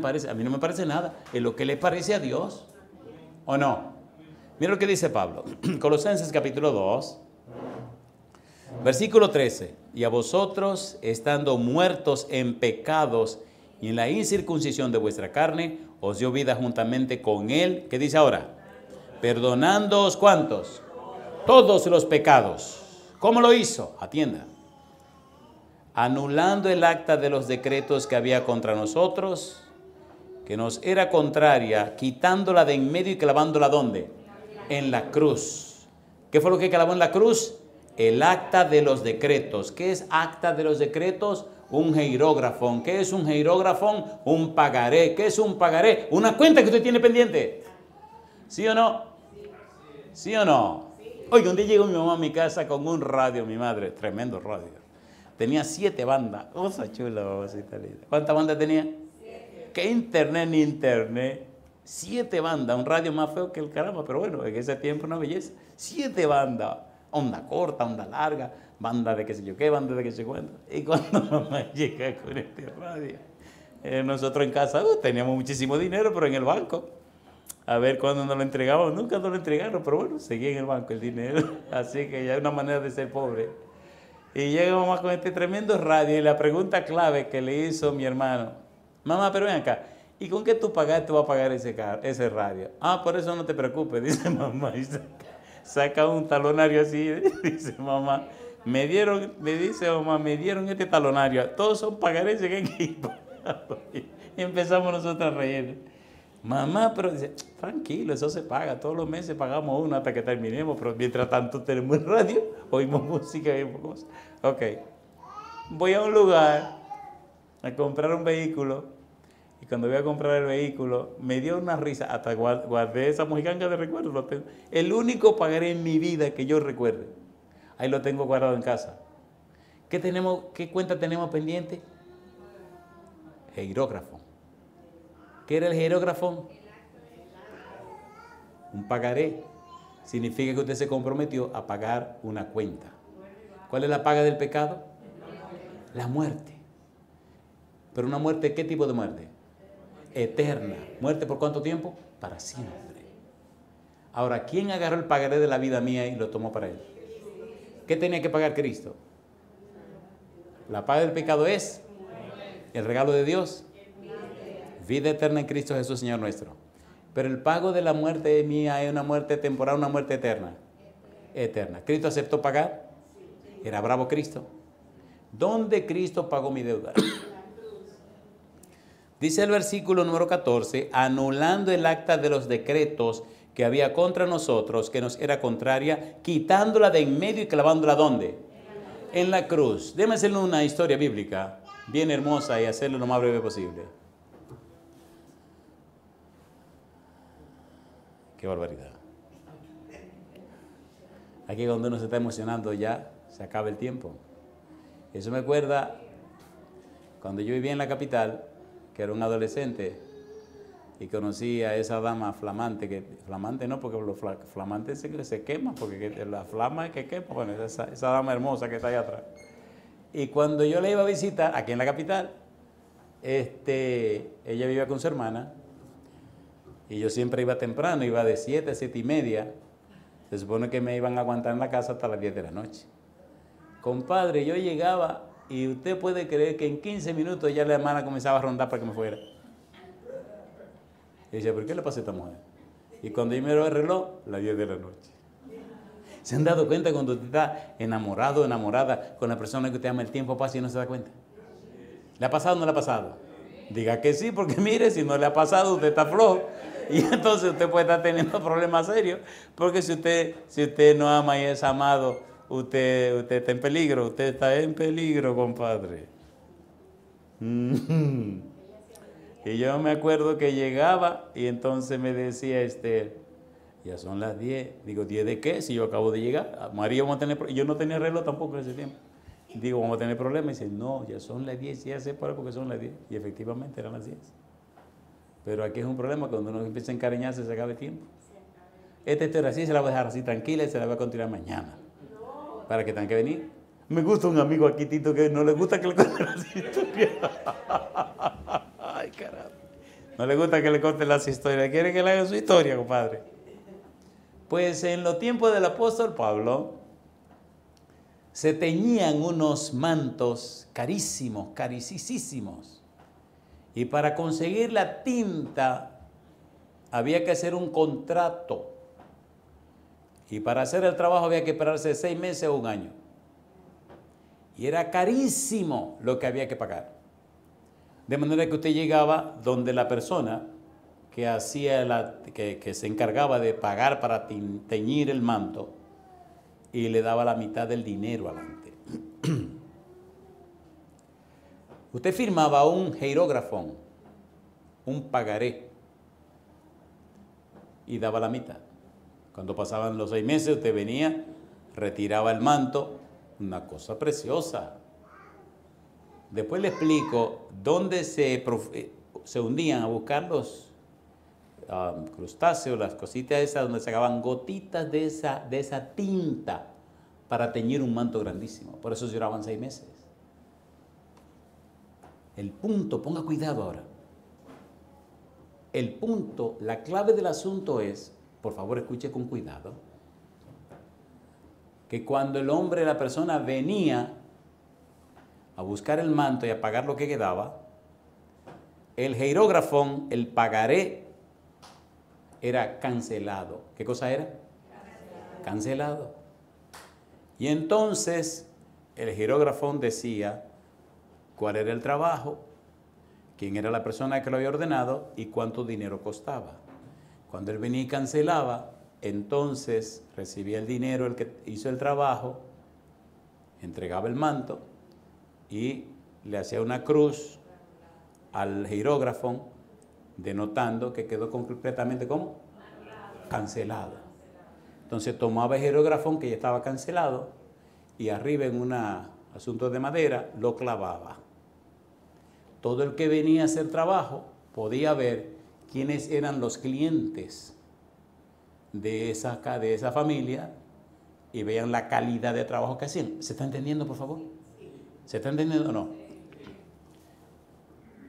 me parece nada. Es lo que le parece a Dios. ¿O no? Mira lo que dice Pablo. Colosenses capítulo 2, versículo 13. Y a vosotros, estando muertos en pecados y en la incircuncisión de vuestra carne, os dio vida juntamente con él. ¿Qué dice ahora? Perdonándoos, ¿cuántos? Todos los pecados. ¿Cómo lo hizo? Atienda. Anulando el acta de los decretos que había contra nosotros, que nos era contraria, quitándola de en medio y clavándola ¿dónde? En la cruz. ¿Qué fue lo que clavó en la cruz? El acta de los decretos. ¿Qué es acta de los decretos? un girógrafo. ¿Qué es un girógrafo? Un pagaré. ¿Qué es un pagaré? Una cuenta que usted tiene pendiente. ¿Sí o no? ¿Sí o no? Oiga, un día llegó mi mamá a mi casa con un radio, mi madre, tremendo radio. Tenía 7 bandas. Cosa chula, babacita linda. ¿Cuántas bandas tenía? 7. ¿Qué internet ni internet? 7 bandas, un radio más feo que el caramba, pero bueno, en ese tiempo una belleza. 7 bandas, onda corta, onda larga, banda de qué sé yo qué, banda de qué sé cuánto. Y cuando mamá llega con este radio, nosotros en casa teníamos muchísimo dinero, pero en el banco. A ver cuándo nos lo entregaban. Nunca nos lo entregaron, pero bueno, seguía en el banco el dinero. Así que ya es una manera de ser pobre. Y llega mamá con este tremendo radio y la pregunta clave que le hizo mi hermano: mamá, pero ven acá, ¿y con qué tú vas a pagar ese radio? Ah, por eso no te preocupes, dice mamá. Y saca un talonario así, dice mamá, me dieron este talonario, todos son pagarés que hay que ir pagando. Y empezamos nosotros a reír. Mamá, pero dice, tranquilo, eso se paga, todos los meses pagamos uno hasta que terminemos, pero mientras tanto tenemos radio, oímos música, oímos cosas. Ok, voy a un lugar a comprar un vehículo, y cuando voy a comprar el vehículo, me dio una risa, hasta guardé esa mojiganga de recuerdo, lo tengo. El único pagaré en mi vida que yo recuerde, ahí lo tengo guardado en casa. ¿Qué cuenta tenemos pendiente? Girógrafo. ¿Qué era el girógrafo? Un pagaré. Significa que usted se comprometió a pagar una cuenta. ¿Cuál es la paga del pecado? La muerte. ¿Pero una muerte, qué tipo de muerte? Eterna. ¿Muerte por cuánto tiempo? Para siempre. Ahora, ¿quién agarró el pagaré de la vida mía y lo tomó para él? ¿Qué tenía que pagar Cristo? La paga del pecado es el regalo de Dios. Vida eterna en Cristo Jesús, Señor nuestro. Pero el pago de la muerte mía es una muerte temporal, una muerte eterna. Eterna. ¿Cristo aceptó pagar? Era bravo Cristo. ¿Dónde Cristo pagó mi deuda? Dice el versículo número 14, anulando el acta de los decretos que había contra nosotros, que nos era contraria, quitándola de en medio y clavándola ¿dónde? En la cruz. Déjame hacerle una historia bíblica bien hermosa y hacerlo lo más breve posible. Qué barbaridad. Aquí cuando uno se está emocionando ya se acaba el tiempo. Eso me acuerda cuando yo vivía en la capital, que era un adolescente, y conocí a esa dama flamante, flamante no, porque los flamantes se queman, porque la flama es que quema, bueno, esa dama hermosa que está ahí atrás. Y cuando yo la iba a visitar, aquí en la capital, ella vivía con su hermana, y yo siempre iba temprano, iba de 7 a 7 y media. Se supone que me iban a aguantar en la casa hasta las 10 de la noche. Compadre, yo llegaba y usted puede creer que en 15 minutos ya la hermana comenzaba a rondar para que me fuera. Y decía, ¿por qué le pasa a esta mujer? Y cuando yo miro el reloj, las 10 de la noche. ¿Se han dado cuenta cuando usted está enamorado, enamorada con la persona que usted ama, el tiempo pasa y no se da cuenta? ¿Le ha pasado o no le ha pasado? Diga que sí, porque mire, si no le ha pasado, usted está flojo. Y entonces usted puede estar teniendo problemas serios, porque si usted no ama y es amado, usted está en peligro, compadre. Y yo me acuerdo que llegaba y entonces me decía ya son las 10. Digo, ¿10 de qué? Si yo acabo de llegar. María, vamos a tener problemas. Yo no tenía reloj tampoco en ese tiempo. Digo, vamos a tener problemas. Y dice, no, ya son las 10, ya sé porque son las 10. Y efectivamente eran las 10. Pero aquí es un problema, cuando uno empieza a encariñarse se acaba el tiempo. Esta historia así se la voy a dejar así tranquila y se la voy a continuar mañana. Para que tengan que venir. Me gusta un amigo aquí, Tito, que no le gusta que le cuente las historias. Ay, caramba. No le gusta que le cuenten las historias. Quiere que le haga su historia, compadre. Pues en los tiempos del apóstol Pablo se teñían unos mantos carísimos, carísimos. Y para conseguir la tinta había que hacer un contrato. Y para hacer el trabajo había que esperarse 6 meses o 1 año. Y era carísimo lo que había que pagar. De manera que usted llegaba donde la persona que que se encargaba de pagar para teñir el manto y le daba la mitad del dinero adelante. Usted firmaba un jerógrafo, un pagaré, y daba la mitad. Cuando pasaban los 6 meses, usted venía, retiraba el manto, una cosa preciosa. Después le explico dónde se hundían a buscar los crustáceos, las cositas esas, donde sacaban gotitas de esa tinta para teñir un manto grandísimo. Por eso lloraban 6 meses. El punto, ponga cuidado ahora. El punto, la clave del asunto es, por favor escuche con cuidado, que cuando el hombre, la persona venía a buscar el manto y a pagar lo que quedaba, el jerógrafo, el pagaré, era cancelado. ¿Qué cosa era? Cancelado. Y entonces el jerógrafo decía cuál era el trabajo, quién era la persona que lo había ordenado y cuánto dinero costaba. Cuando él venía y cancelaba, entonces recibía el dinero el que hizo el trabajo, entregaba el manto y le hacía una cruz al jerógrafo, denotando que quedó completamente ¿cómo? Cancelado. Entonces tomaba el jerógrafo que ya estaba cancelado y arriba en un asunto de madera lo clavaba. Todo el que venía a hacer trabajo podía ver quiénes eran los clientes de esa familia y veían la calidad de trabajo que hacían. ¿Se está entendiendo, por favor? ¿Se está entendiendo o no?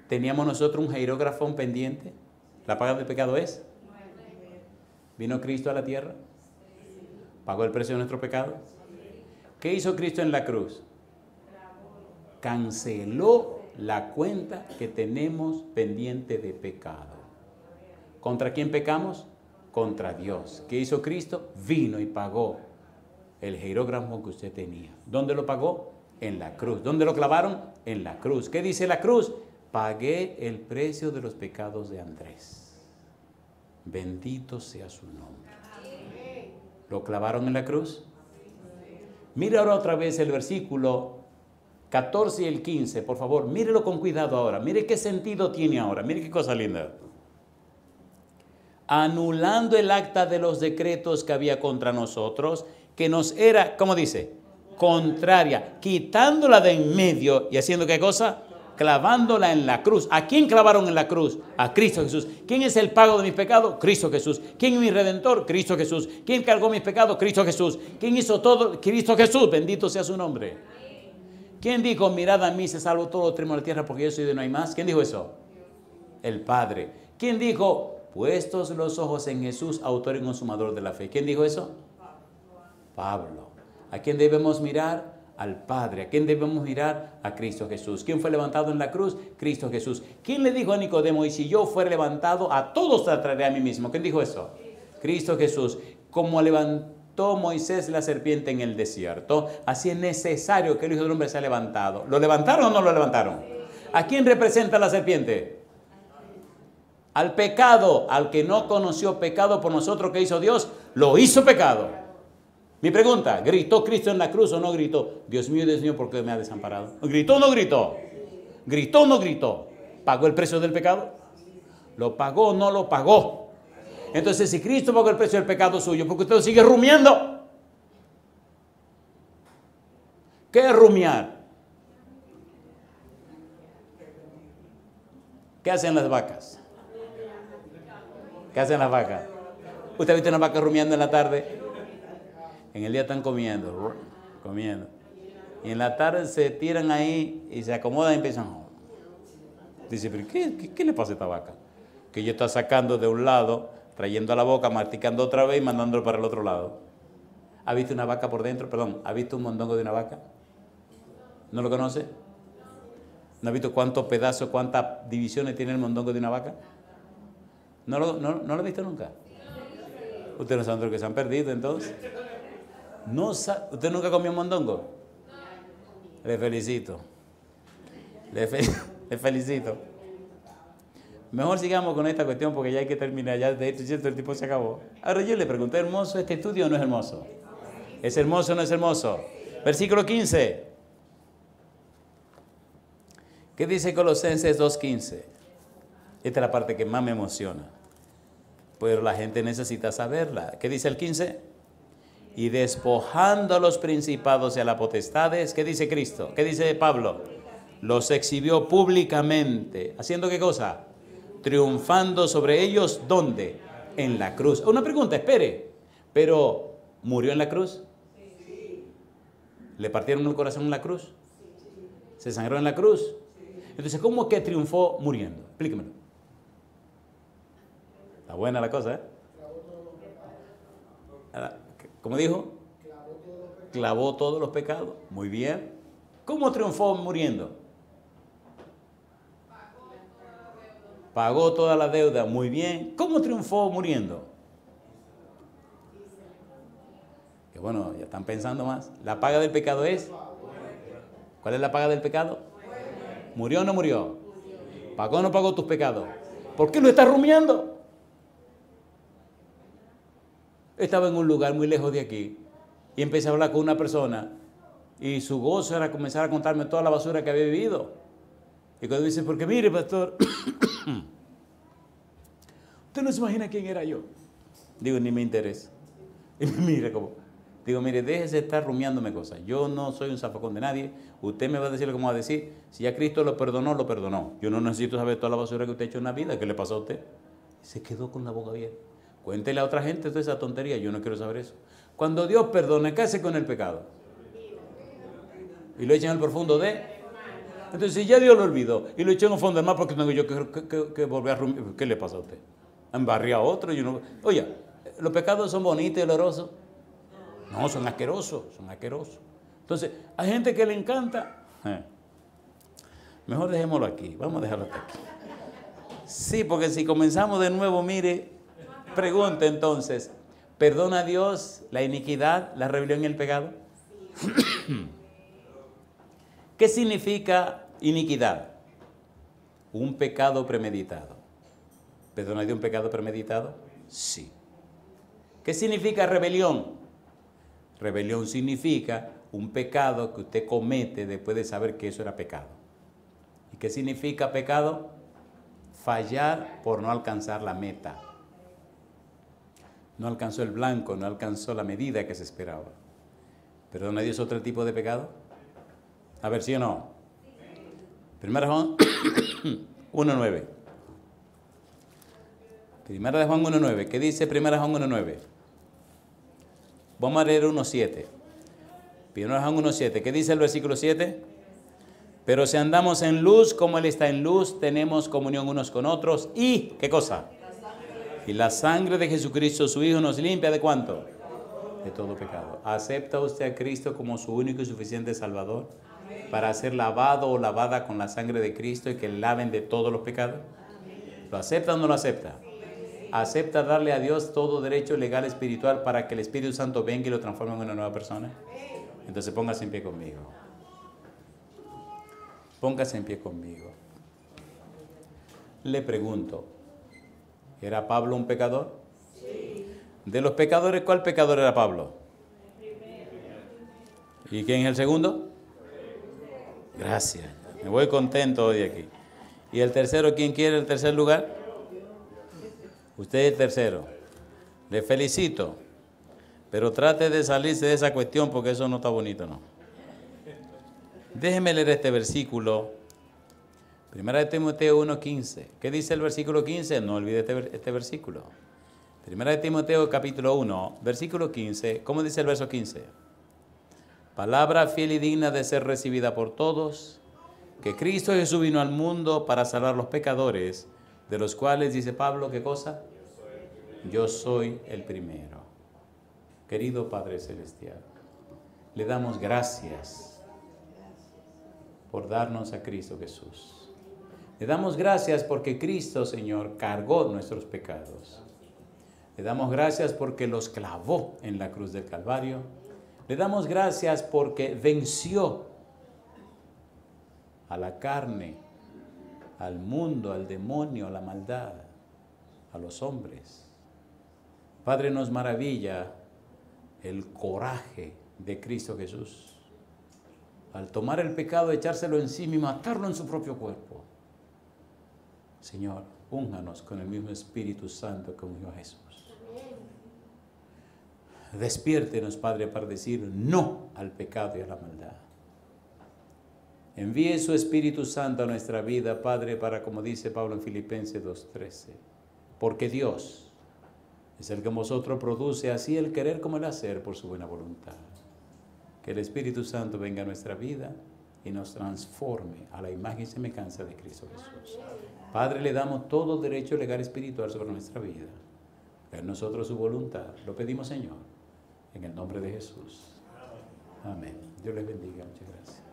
¿Teníamos nosotros un jerógrafo pendiente? ¿La paga del pecado es? ¿Vino Cristo a la tierra? ¿Pagó el precio de nuestro pecado? ¿Qué hizo Cristo en la cruz? Canceló la cuenta que tenemos pendiente de pecado. ¿Contra quién pecamos? Contra Dios. ¿Qué hizo Cristo? Vino y pagó el jerógrafo que usted tenía. ¿Dónde lo pagó? En la cruz. ¿Dónde lo clavaron? En la cruz. ¿Qué dice la cruz? Pagué el precio de los pecados de Andrés. Bendito sea su nombre. ¿Lo clavaron en la cruz? Mira ahora otra vez el versículo 14 y el 15, por favor. Mírelo con cuidado ahora. Mire qué sentido tiene ahora. Mire qué cosa linda. Anulando el acta de los decretos que había contra nosotros, que nos era, ¿cómo dice? Contraria, quitándola de en medio y haciendo ¿qué cosa? Clavándola en la cruz. ¿A quién clavaron en la cruz? A Cristo Jesús. ¿Quién es el pago de mis pecados? Cristo Jesús. ¿Quién es mi redentor? Cristo Jesús. ¿Quién cargó mis pecados? Cristo Jesús. ¿Quién hizo todo? Cristo Jesús. Bendito sea su nombre. ¿Quién dijo, mirad a mí, se salvo todo lo tremo de la tierra porque yo soy de no hay más? ¿Quién dijo eso? El Padre. ¿Quién dijo, puestos los ojos en Jesús, autor y consumador de la fe? ¿Quién dijo eso? Pablo. ¿A quién debemos mirar? Al Padre. ¿A quién debemos mirar? A Cristo Jesús. ¿Quién fue levantado en la cruz? Cristo Jesús. ¿Quién le dijo a Nicodemo, y si yo fuera levantado, a todos traeré a mí mismo? ¿Quién dijo eso? Cristo Jesús. Como levantó Moisés la serpiente en el desierto, así es necesario que el Hijo del Hombre sea levantado. ¿Lo levantaron o no lo levantaron? ¿A quién representa la serpiente? Al pecado, al que no conoció pecado por nosotros, que hizo Dios, lo hizo pecado. Mi pregunta, ¿gritó Cristo en la cruz o no gritó? Dios mío, ¿por qué me ha desamparado? ¿Gritó o no gritó? ¿Gritó o no gritó? ¿Pagó el precio del pecado? ¿Lo pagó o no lo pagó? Entonces, si Cristo pagó el precio del pecado suyo, ¿por qué usted sigue rumiando? ¿Qué es rumiar? ¿Qué hacen las vacas? ¿Qué hacen las vacas? ¿Usted ha visto una vaca rumiando en la tarde? En el día están comiendo. Y en la tarde se tiran ahí y se acomodan y empiezan. Dice, pero ¿qué le pasa a esta vaca? Que ella está sacando de un lado, trayendo a la boca, masticando otra vez y mandándolo para el otro lado. ¿Ha visto una vaca por dentro? Perdón, ¿ha visto un mondongo de una vaca? ¿No lo conoce? ¿No ha visto cuántos pedazos, cuántas divisiones tiene el mondongo de una vaca? ¿No lo ha visto nunca? Ustedes no saben lo que se han perdido entonces. ¿Usted nunca comió mondongo? Le felicito. Le felicito. Mejor sigamos con esta cuestión porque ya hay que terminar. Ya de esto, ¿cierto? El tiempo se acabó. Ahora yo le pregunté, ¿hermoso este estudio o no es hermoso? ¿Es hermoso o no es hermoso? Versículo 15. ¿Qué dice Colosenses 2:15? Esta es la parte que más me emociona, pero la gente necesita saberla. ¿Qué dice el 15? Y despojando a los principados y a las potestades, ¿qué dice Cristo? ¿Qué dice Pablo? Los exhibió públicamente. ¿Haciendo qué cosa? Triunfando sobre ellos, ¿dónde? En la cruz. Una pregunta, espere, pero ¿murió en la cruz? ¿Le partieron el corazón en la cruz? ¿Se sangró en la cruz? Entonces, ¿cómo es que triunfó muriendo? Explíquemelo. Está buena la cosa, ¿eh? ¿Cómo dijo? Clavó todos los pecados. Muy bien. ¿Cómo triunfó muriendo? Pagó toda la deuda. Muy bien. ¿Cómo triunfó muriendo? Que bueno, ya están pensando más. La paga del pecado es... ¿Cuál es la paga del pecado? ¿Murió o no murió? ¿Pagó o no pagó tus pecados? ¿Por qué lo estás rumiando? Estaba en un lugar muy lejos de aquí y empecé a hablar con una persona y su gozo era comenzar a contarme toda la basura que había vivido. Y cuando dice, porque mire, pastor, usted no se imagina quién era yo. Digo, ni me interesa. Y me mira como, digo, mire, déjese de estar rumiándome cosas. Yo no soy un zafacón de nadie. Usted me va a decir lo que me va a decir. Si ya Cristo lo perdonó, lo perdonó. Yo no necesito saber toda la basura que usted ha hecho en la vida. ¿Qué le pasó a usted? Se quedó con la boca abierta. Cuéntele a otra gente toda esa tontería, yo no quiero saber eso. Cuando Dios perdona, ¿qué hace con el pecado? Y lo echan al profundo de... Entonces, si ya Dios lo olvidó y lo echó en el fondo del mar, porque tengo yo que volver a rumiar. ¿Qué le pasa a usted? ¿Embarría a otro? Yo no... Oye, ¿los pecados son bonitos y olorosos? No, son asquerosos, son asquerosos. Entonces, hay gente que le encanta. Mejor dejémoslo aquí, vamos a dejarlo hasta aquí. Sí, porque si comenzamos de nuevo, mire... Pregunta entonces, ¿perdona a Dios la iniquidad, la rebelión y el pecado? ¿Qué significa iniquidad? Un pecado premeditado. ¿Perdona a Dios un pecado premeditado? Sí. ¿Qué significa rebelión? Rebelión significa un pecado que usted comete después de saber que eso era pecado. ¿Y qué significa pecado? Fallar por no alcanzar la meta. No alcanzó el blanco, no alcanzó la medida que se esperaba. ¿Perdona a Dios otro tipo de pecado? A ver, ¿sí o no? Primera de Juan 1:9. Primera de Juan 1:9. ¿Qué dice Primera de Juan 1:9? Vamos a leer 1:7. Primera de Juan 1:7. ¿Qué dice el versículo 7? Pero si andamos en luz como Él está en luz, tenemos comunión unos con otros. ¿Y qué cosa? Y la sangre de Jesucristo, su Hijo, nos limpia ¿de cuánto? De todo pecado. ¿Acepta usted a Cristo como su único y suficiente Salvador? Para ser lavado o lavada con la sangre de Cristo y que laven de todos los pecados. ¿Lo acepta o no lo acepta? ¿Acepta darle a Dios todo derecho legal espiritual para que el Espíritu Santo venga y lo transforme en una nueva persona? Entonces póngase en pie conmigo. Póngase en pie conmigo. Le pregunto, ¿era Pablo un pecador? Sí. De los pecadores, ¿cuál pecador era Pablo? ¿Y quién es el segundo? Gracias. Me voy contento hoy aquí. ¿Y el tercero, quién quiere el tercer lugar? Usted es el tercero. Le felicito. Pero trate de salirse de esa cuestión porque eso no está bonito, ¿no? Déjeme leer este versículo. Primera de Timoteo 1:15. ¿Qué dice el versículo 15? No olvide este versículo. Primera de Timoteo capítulo 1, versículo 15. ¿Cómo dice el verso 15? Palabra fiel y digna de ser recibida por todos, que Cristo Jesús vino al mundo para salvar los pecadores, de los cuales, dice Pablo, ¿qué cosa? Yo soy el primero. Querido Padre Celestial, le damos gracias por darnos a Cristo Jesús. Le damos gracias porque Cristo, Señor, cargó nuestros pecados. Le damos gracias porque los clavó en la cruz del Calvario. Le damos gracias porque venció a la carne, al mundo, al demonio, a la maldad, a los hombres. Padre, nos maravilla el coraje de Cristo Jesús al tomar el pecado, echárselo encima y matarlo en su propio cuerpo. Señor, únganos con el mismo Espíritu Santo que unió a Jesús. Despiértenos, Padre, para decir no al pecado y a la maldad. Envíe su Espíritu Santo a nuestra vida, Padre, para, como dice Pablo en Filipenses 2:13, porque Dios es el que en vosotros produce así el querer como el hacer por su buena voluntad. Que el Espíritu Santo venga a nuestra vida y nos transforme a la imagen y semejanza de Cristo Jesús. Padre, le damos todo derecho legal espiritual sobre nuestra vida. En nosotros su voluntad. Lo pedimos, Señor, en el nombre de Jesús. Amén. Dios les bendiga. Muchas gracias.